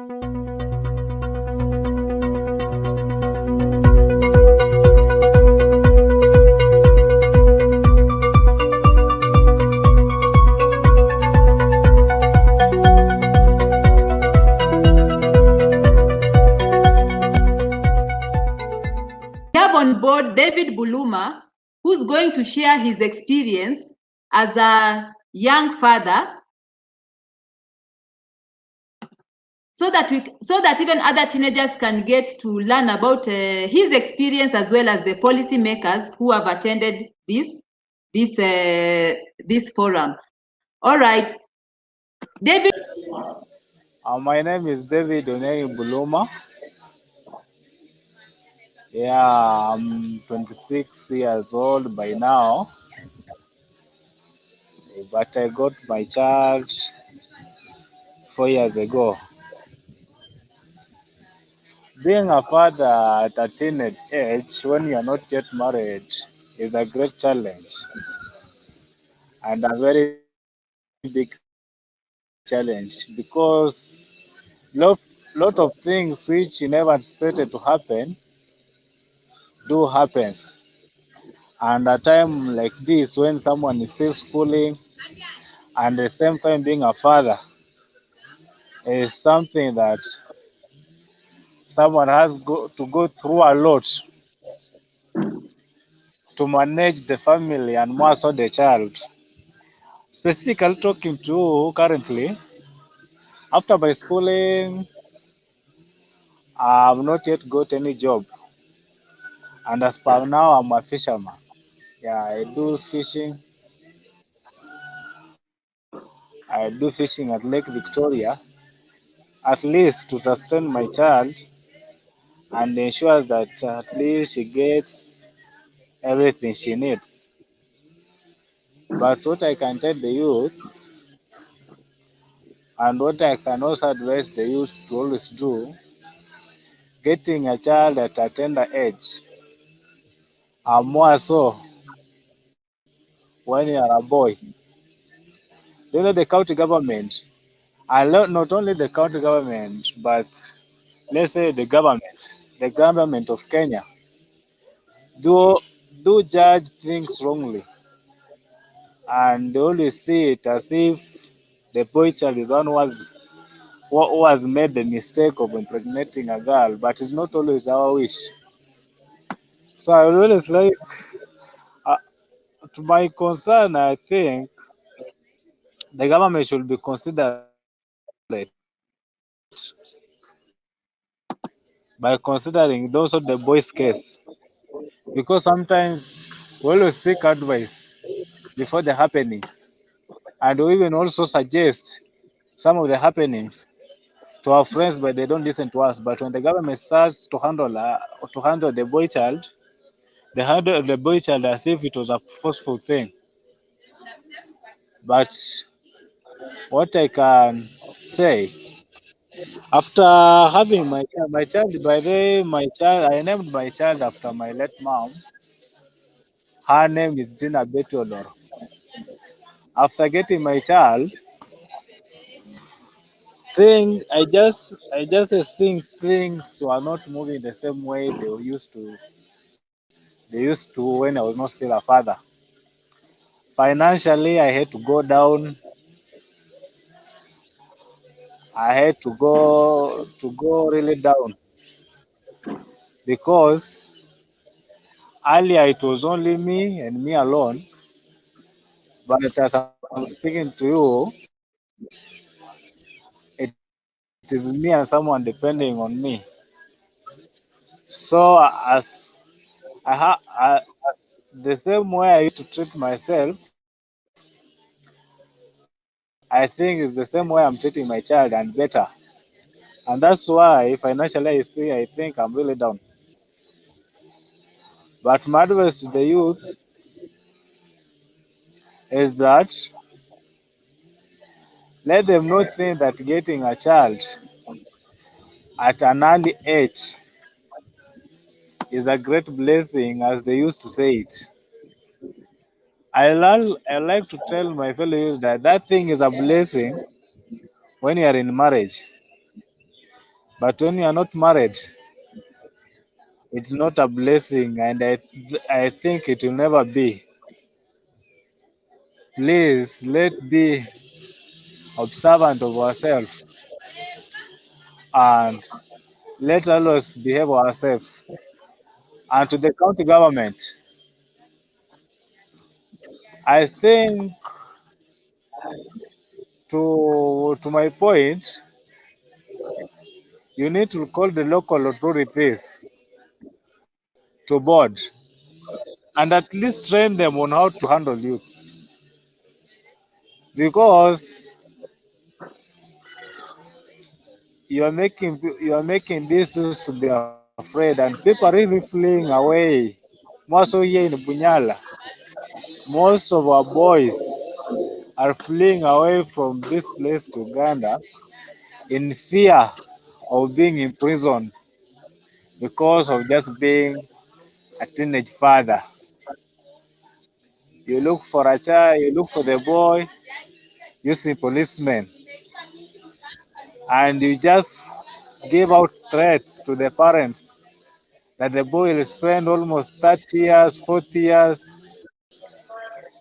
We have on board David Buluma, who's going to share his experience as a young father, so that even other teenagers can get to learn about his experience, as well as the policymakers who have attended this forum. All right, David. My name is David Onei Buluma. Yeah, I'm 26 years old by now, but I got my child 4 years ago. Being a father at a teenage age when you are not yet married is a great challenge and a very big challenge because lot of things which you never expected to happen do happens. And a time like this when someone is still schooling and at the same time being a father is something that someone has to go through a lot to manage the family and more so the child. Specifically talking to currently, after my schooling, I've not yet got any job. And as per now, I'm a fisherman. Yeah, I do fishing. I do fishing at Lake Victoria, at least to sustain my child and ensures that at least she gets everything she needs. But what I can tell the youth and what I can also advise the youth to always do, getting a child at a tender age, and more so when you are a boy. You know, the county government, and not only the county government, but let's say the government of Kenya, do do judge things wrongly, and they always see it as if the boy child is one who has made the mistake of impregnating a girl, but it's not always our wish. So I would always like, uh, to my concern, I think the government should be considerate by considering those of the boys' case, because sometimes we always seek advice before the happenings, and we even also suggest some of the happenings to our friends, but they don't listen to us. But when the government starts to handle the boy child, they handle the boy child as if it was a forceful thing. But what I can say, after having my child, by the way, I named my child after my late mom. Her name is Dina Betolor. After getting my child, I just think things were not moving the same way they used to when I was not still a father. Financially, I had to go down. I had to go really down because earlier it was only me and me alone. But as I'm speaking to you, it is me and someone depending on me. So as the same way I used to treat myself, I think it's the same way I'm treating my child and better. And that's why financially I think I'm really down. But my advice to the youth is that let them not think that getting a child at an early age is a great blessing as they used to say it. I like to tell my fellow youth that that thing is a blessing when you are in marriage. But when you are not married, it's not a blessing, and I think it will never be. Please let be observant of ourselves and let us behave ourselves. And to the county government, I think to my point, you need to call the local authorities to board and at least train them on how to handle youth, because you are making these youths to be afraid, and people are really fleeing away. More so here in Bunyala, most of our boys are fleeing away from this place to Uganda in fear of being imprisoned because of just being a teenage father. You look for a child, you look for the boy using policemen, and you just give out threats to the parents that the boy will spend almost 30 years, 40 years